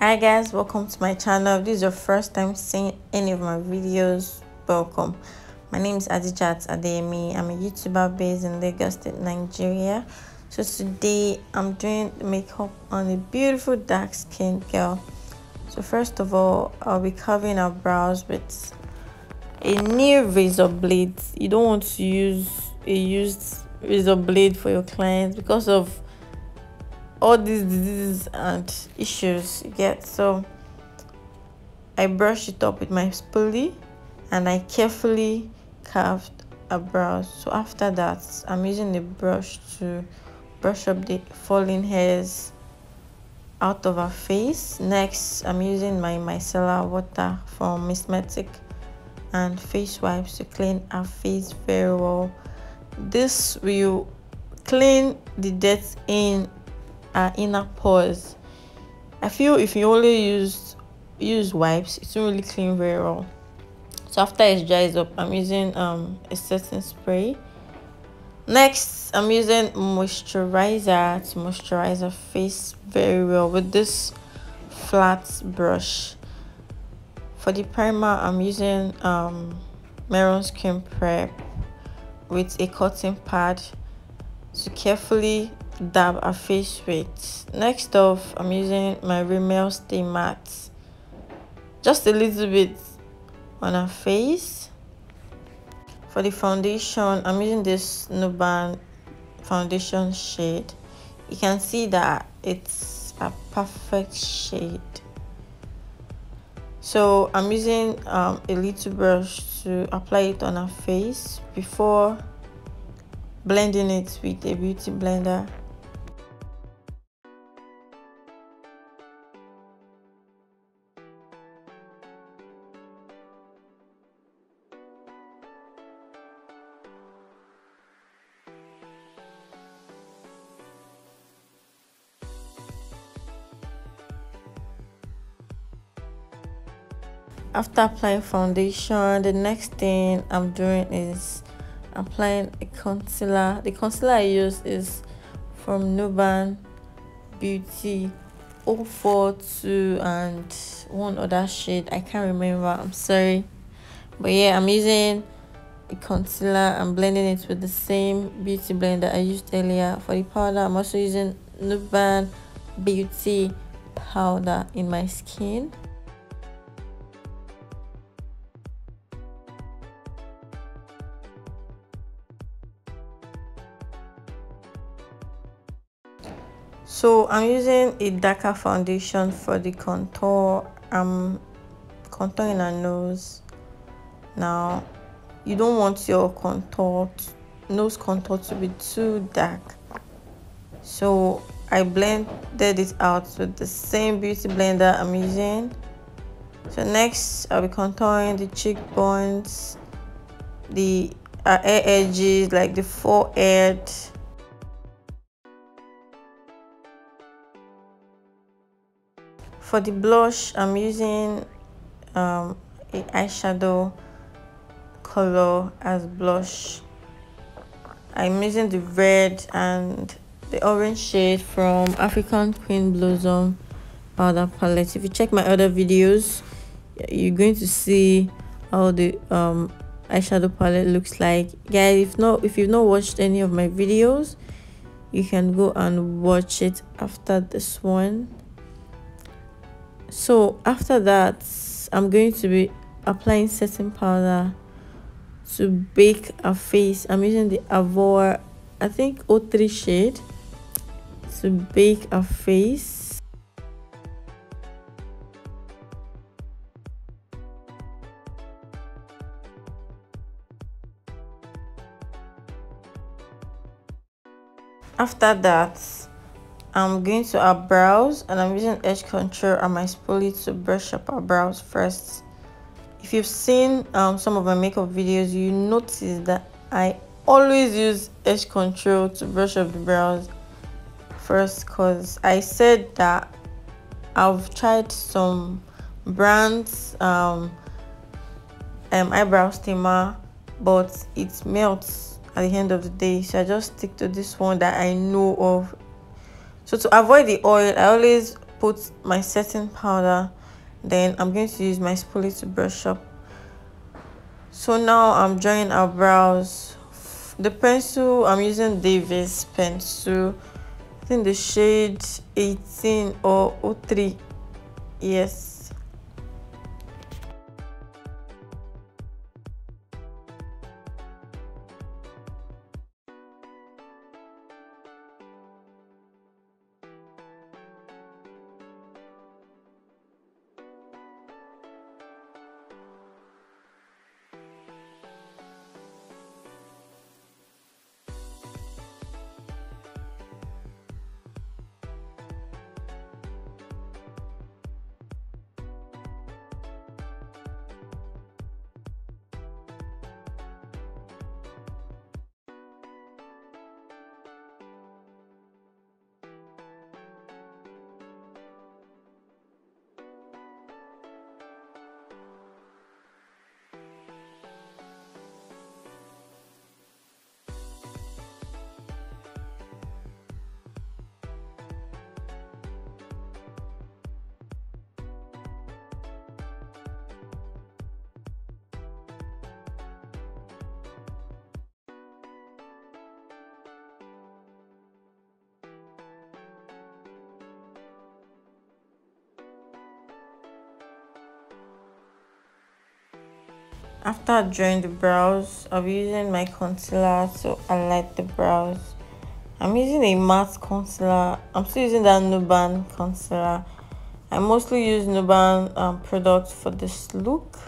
Hi guys, welcome to my channel. If this is your first time seeing any of my videos, welcome. My name is Adijat Adeyemi. I'm a YouTuber based in Lagos State, Nigeria. So today I'm doing makeup on a beautiful dark skinned girl. So first of all, I'll be carving her brows with a new razor blade. You don't want to use a used razor blade for your clients because of all these diseases and issues you get. So I brushed it up with my spoolie and I carefully carved her brows. So after that, I'm using a brush to brush up the falling hairs out of her face. Next, I'm using my micellar water from Mismetic and face wipes to clean her face very well. This will clean the dirt in our inner pores. I feel if you only use wipes, it won't really clean very well. So after it dries up, I'm using a setting spray. Next, I'm using moisturizer to moisturize her face very well with this flat brush. For the primer, I'm using Maroon Skin Prep with a cotton pad to carefully dab her face with. Next off, I'm using my Rimmel Stay Matte, just a little bit on her face. For the foundation, I'm using this Nuban foundation shade. You can see that it's a perfect shade. So I'm using a little brush to apply it on her face before blending it with a beauty blender. After applying foundation, the next thing I'm doing is applying a concealer. The concealer I use is from Nuban Beauty 042 and one other shade. I can't remember, I'm sorry. But yeah, I'm using a concealer. I'm blending it with the same beauty blender I used earlier. For the powder, I'm also using Nuban Beauty powder in my skin. So I'm using a darker foundation for the contour. I'm contouring her nose. Now, you don't want your nose contour to be too dark. So I blended it out with the same beauty blender I'm using. So next, I'll be contouring the cheekbones, the ear edges, like the forehead. For the blush, I'm using a eyeshadow color as blush. I'm using the red and the orange shade from African Queen Blossom powder palette. If you check my other videos, you're going to see how the eyeshadow palette looks like. Guys, if you've not watched any of my videos, you can go and watch it after this one. So after that, I'm going to be applying setting powder to bake a face. I'm using the Avor, I think 03 shade, to bake a face. After that, I'm going to her brows and I'm using edge control and my spoolie to brush up her brows first. If you've seen some of my makeup videos, you notice that I always use edge control to brush up the brows first, because I said that I've tried some brands eyebrow steamer, but it melts at the end of the day, so I just stick to this one that I know of. So to avoid the oil, I always put my setting powder, then I'm going to use my spoolie to brush up. So now I'm drawing our brows. The pencil I'm using Davis pencil, I think the shade 18 or 03. Yes. After drawing the brows, I'll be using my concealer to highlight the brows. I'm using a matte concealer. I'm still using that Nuban concealer. I mostly use Nuban products for this look.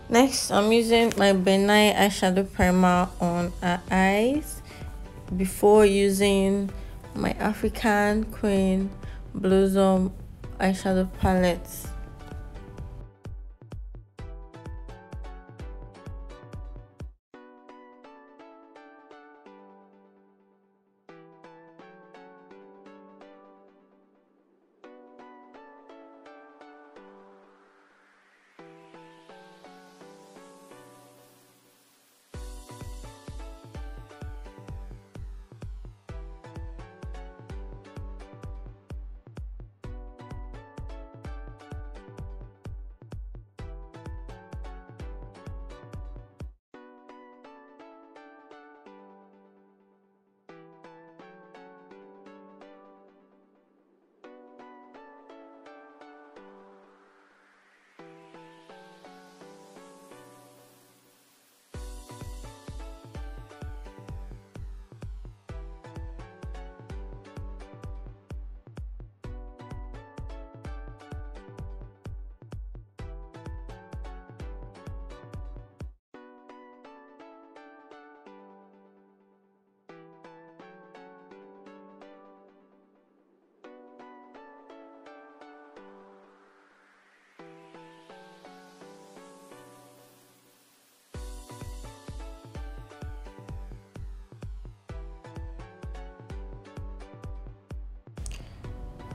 Next, I'm using my Benai eyeshadow primer on our eyes before using my African Queen Blossom eyeshadow palette.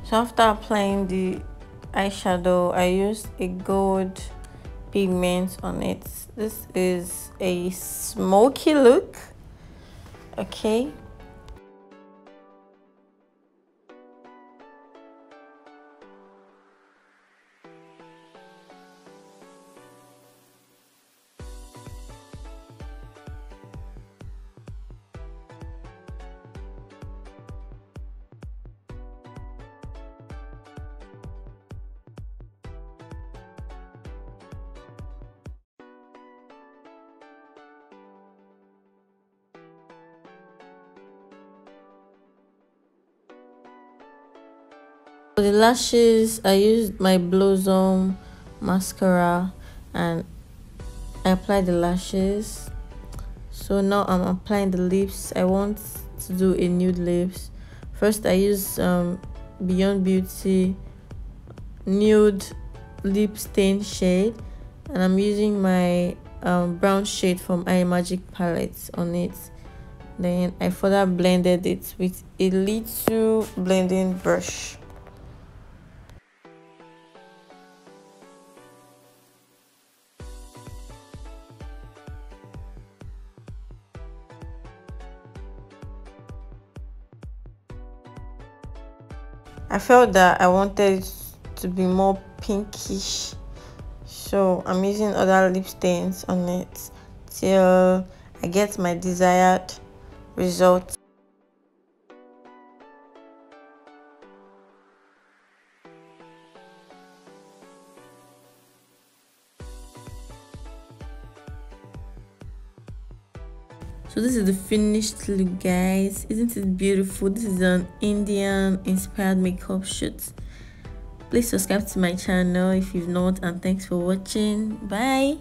So after applying the eyeshadow, I used a gold pigment on it. This is a smoky look. Okay. For the lashes, I used my Blossom mascara and I applied the lashes. So now I'm applying the lips. I want to do a nude lips. First I use Beyond Beauty nude lip stain shade, and I'm using my brown shade from Eye Magic palette on it. Then I further blended it with a little blending brush. I felt that I wanted it to be more pinkish, so I'm using other lip stains on it till I get my desired result. So this is the finished look, guys. Isn't it beautiful? This is an Indian inspired makeup shoot. Please subscribe to my channel if you've not, and thanks for watching. Bye.